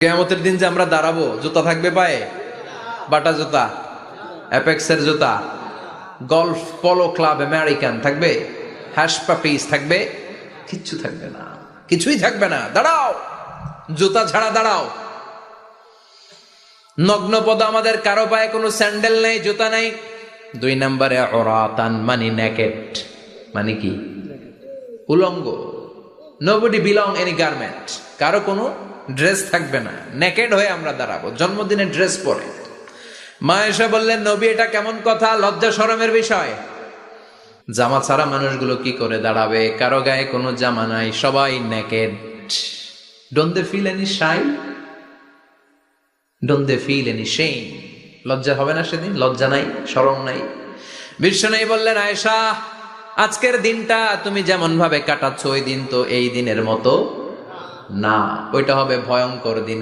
কিয়ামতের দিন যে আমরা দাঁড়াবো, জুতা থাকবে পায়ে? বাটা জুতা, অ্যাপেক্সের জুতা, গলফ পলো ক্লাব আমেরিকান থাকবে, হ্যাশ পাপিস থাকবে? কিচ্ছু থাকবে না, কিছুই থাকবে না। দাঁড়াও, জুতা ছাড়া দাঁড়াও। নগ্নপদ, আমাদের কারো পায়ে কোনো স্যান্ডেল নেই, জুতা নেই। 2 নম্বরে অরাতান, মানে নেকেড, মানে কি? উলঙ্গ। নোবডি বিলং এনি গার্মেন্ট, কারো কোনো ড্রেস থাকবে না, নেকেড হয়ে আমরা দাঁড়াবো, জন্মদিনে ড্রেস পরে। মা এসে বললেন, নবী এটা কেমন কথা, লজ্জা শরমের বিষয়। জামা ছাড়া মানুষগুলো কি করে দাঁড়াবে? কারো গায়ে কোনো জামা নাই, সবাই naked. Don't they feel any shy? Don't they feel any shame? লজ্জা হবে না সেদিন? লজ্জা নাই, শরম নাই। বিশ্বনবী বললেন, আয়েশা, আজকের দিনটা তুমি যেমন ভাবে কাটাচ্ছ, ওই দিন তো এই দিনের মতো না, ওইটা হবে ভয়ঙ্কর দিন।